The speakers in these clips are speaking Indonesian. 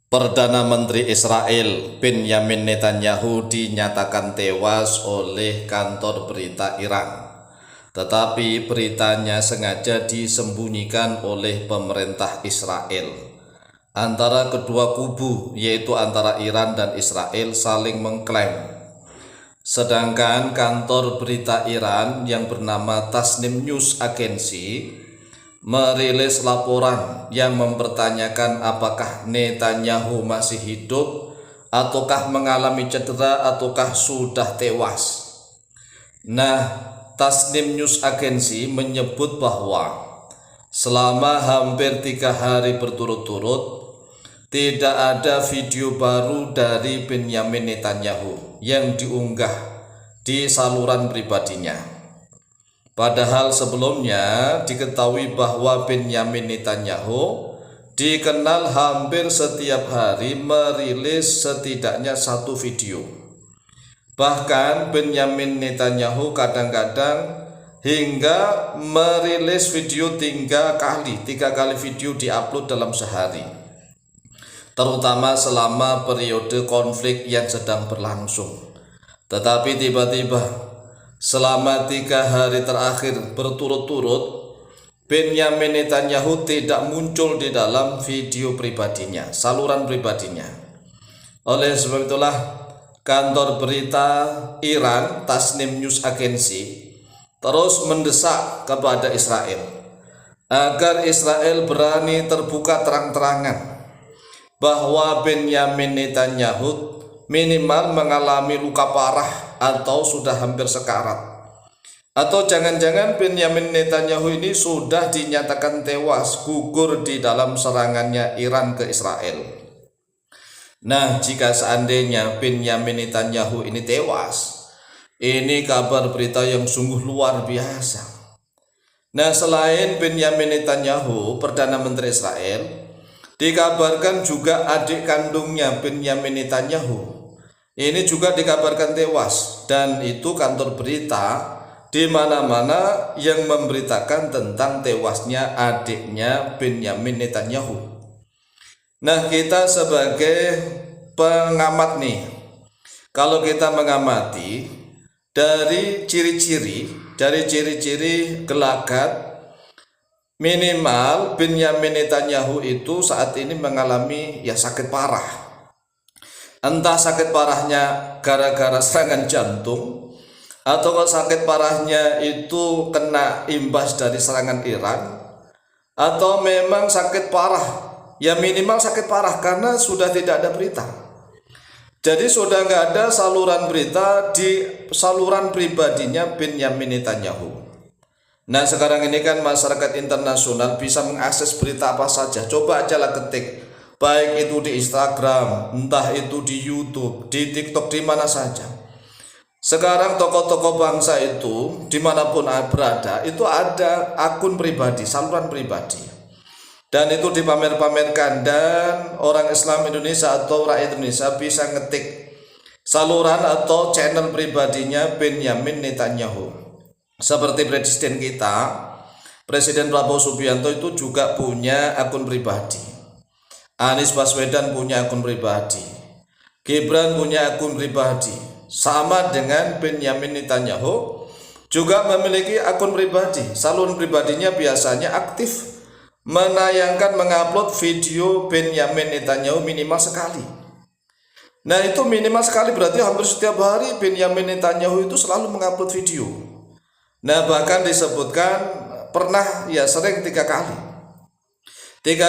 Perdana Menteri Israel Benjamin Netanyahu dinyatakan tewas oleh kantor berita Iran. Tetapi beritanya sengaja disembunyikan oleh pemerintah Israel. Antara kedua kubu, yaitu antara Iran dan Israel, saling mengklaim. Sedangkan kantor berita Iran yang bernama Tasnim News Agency merilis laporan yang mempertanyakan apakah Netanyahu masih hidup ataukah mengalami cedera ataukah sudah tewas. Nah, Tasnim News Agency menyebut bahwa selama hampir 3 hari berturut-turut tidak ada video baru dari Benjamin Netanyahu yang diunggah di saluran pribadinya. Padahal sebelumnya diketahui bahwa Benjamin Netanyahu dikenal hampir setiap hari merilis setidaknya 1 video. Bahkan Benjamin Netanyahu kadang-kadang hingga merilis video 3 kali video diupload dalam sehari, terutama selama periode konflik yang sedang berlangsung. Tetapi tiba-tiba selama 3 hari terakhir berturut-turut, Benjamin Netanyahu tidak muncul di dalam video pribadinya, saluran pribadinya. Oleh sebab itulah kantor berita Iran Tasnim News Agency terus mendesak kepada Israel agar Israel berani terbuka terang-terangan bahwa Benjamin Netanyahu minimal mengalami luka parah atau sudah hampir sekarat, atau jangan-jangan Benjamin Netanyahu ini sudah dinyatakan tewas, gugur di dalam serangannya Iran ke Israel. Nah, jika seandainya Benjamin Netanyahu ini tewas, ini kabar berita yang sungguh luar biasa. Nah, selain Benjamin Netanyahu, Perdana Menteri Israel, dikabarkan juga adik kandungnya Benjamin Netanyahu ini juga dikabarkan tewas, dan itu kantor berita di mana-mana yang memberitakan tentang tewasnya adiknya Benjamin Netanyahu. Nah, kita sebagai pengamat nih, kalau kita mengamati dari ciri-ciri gelagat, minimal Benjamin Netanyahu itu saat ini mengalami sakit parah. Entah sakit parahnya gara-gara serangan jantung, atau kalau sakit parahnya itu kena imbas dari serangan Iran, atau memang sakit parah, ya minimal sakit parah karena sudah tidak ada berita. Jadi sudah nggak ada saluran berita di saluran pribadinya Benjamin Netanyahu. Nah, sekarang ini kan masyarakat internasional bisa mengakses berita apa saja. Coba aja lah ketik, baik itu di Instagram, entah itu di YouTube, di TikTok, di mana saja. Sekarang tokoh-tokoh bangsa itu dimanapun berada itu ada akun pribadi, saluran pribadi, dan itu dipamer-pamerkan, dan orang Islam Indonesia atau rakyat Indonesia bisa ngetik saluran atau channel pribadinya Benjamin Netanyahu. Seperti presiden kita, Presiden Prabowo Subianto itu juga punya akun pribadi. Anies Baswedan punya akun pribadi, Gibran punya akun pribadi, sama dengan Benjamin Netanyahu juga memiliki akun pribadi. Saluran pribadinya biasanya aktif menayangkan, mengupload video Benjamin Netanyahu minimal sekali. Nah, itu minimal sekali berarti hampir setiap hari Benjamin Netanyahu itu selalu mengupload video. Nah, bahkan disebutkan pernah sering 3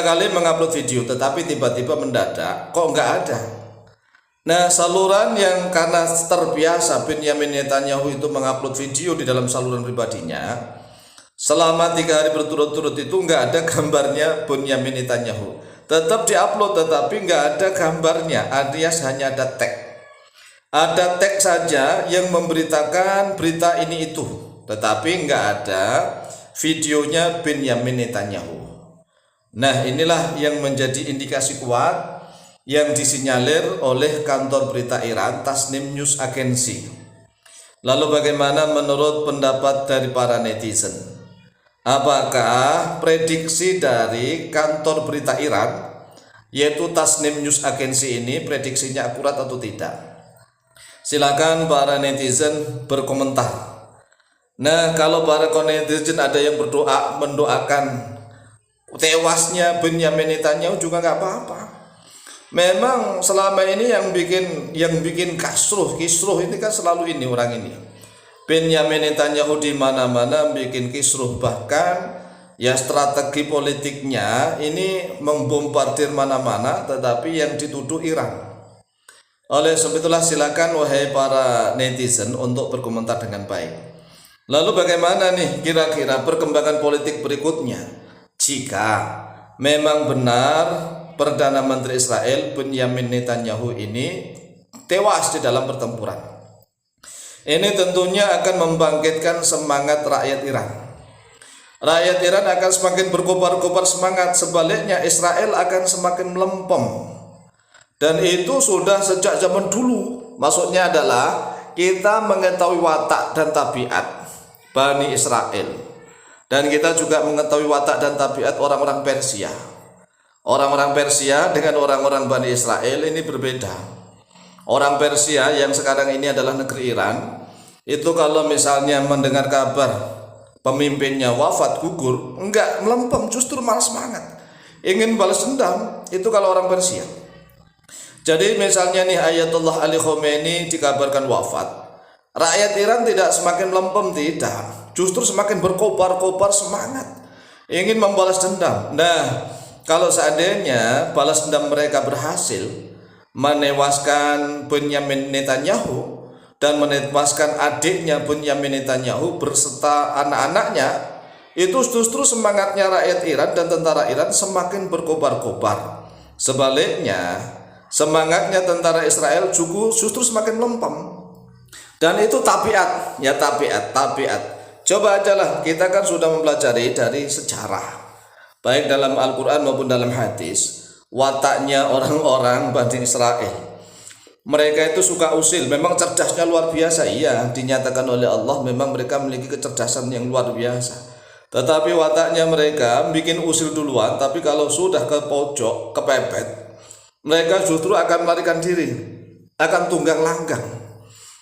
kali mengupload video, tetapi tiba-tiba mendadak kok nggak ada. Nah, saluran yang karena terbiasa Benjamin Netanyahu itu mengupload video di dalam saluran pribadinya selama 3 hari berturut-turut itu nggak ada gambarnya Benjamin Netanyahu. Tetap diupload tetapi nggak ada gambarnya, alias hanya ada tag. Ada tag saja yang memberitakan berita ini itu, tetapi nggak ada videonya Benjamin Netanyahu. Nah, inilah yang menjadi indikasi kuat yang disinyalir oleh kantor berita Iran Tasnim News Agency. Lalu bagaimana menurut pendapat dari para netizen? Apakah prediksi dari kantor berita Iran yaitu Tasnim News Agency ini prediksinya akurat atau tidak? Silakan para netizen berkomentar. Nah, kalau para netizen ada yang mendoakan tewasnya Benyamin Netanyahu juga nggak apa-apa. Memang selama ini yang bikin kisruh ini kan selalu ini orang ini. Benyamin Netanyahu di mana-mana bikin kisruh, bahkan ya strategi politiknya ini membombardir mana-mana, tetapi yang dituduh Iran. Oleh sebab itulah silakan wahai para netizen untuk berkomentar dengan baik. Lalu bagaimana nih kira-kira perkembangan politik berikutnya jika memang benar Perdana Menteri Israel Benyamin Netanyahu ini tewas di dalam pertempuran? Ini tentunya akan membangkitkan semangat rakyat Iran. Rakyat Iran akan semakin berkobar-kobar semangat, sebaliknya Israel akan semakin melempem. Dan itu sudah sejak zaman dulu. Maksudnya adalah kita mengetahui watak dan tabiat Bani Israel, dan kita juga mengetahui watak dan tabiat orang-orang Persia. Orang-orang Persia dengan orang-orang Bani Israel ini berbeda. Orang Persia yang sekarang ini adalah negeri Iran, itu kalau misalnya mendengar kabar pemimpinnya wafat, gugur, enggak melempem, justru malah semangat, ingin balas dendam. Itu kalau orang Persia. Jadi misalnya nih Ayatollah Ali Khomeini dikabarkan wafat, rakyat Iran tidak semakin melempem, tidak, justru semakin berkobar-kobar semangat, ingin membalas dendam. Nah, kalau seandainya balas dendam mereka berhasil menewaskan Benyamin Netanyahu dan menewaskan adiknya Benyamin Netanyahu berserta anak-anaknya, itu justru semangatnya rakyat Iran dan tentara Iran semakin berkobar-kobar. Sebaliknya, semangatnya tentara Israel justru semakin lempem. Dan itu tabiat, ya tabiat. Coba ajalah, kita kan sudah mempelajari dari sejarah, baik dalam Al-Quran maupun dalam hadis, wataknya orang-orang Bani Israel. Mereka itu suka usil, memang cerdasnya luar biasa, iya, dinyatakan oleh Allah memang mereka memiliki kecerdasan yang luar biasa. Tetapi wataknya mereka bikin usil duluan, tapi kalau sudah ke pojok, kepepet, mereka justru akan melarikan diri, akan tunggang langgang.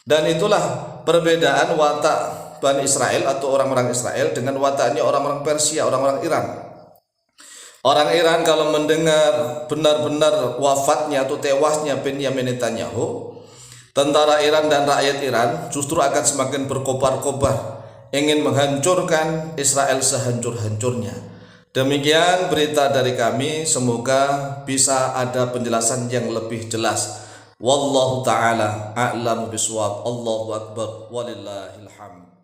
Dan itulah perbedaan watak Bani Israel atau orang-orang Israel dengan wataknya orang-orang Persia, orang-orang Iran. Orang Iran kalau mendengar benar-benar wafatnya atau tewasnya Benyamin Netanyahu, tentara Iran dan rakyat Iran justru akan semakin berkobar-kobar, ingin menghancurkan Israel sehancur-hancurnya. Demikian berita dari kami, semoga bisa ada penjelasan yang lebih jelas. Wallahu ta'ala a'lamu biswab. Allahu akbar walillahil hamd.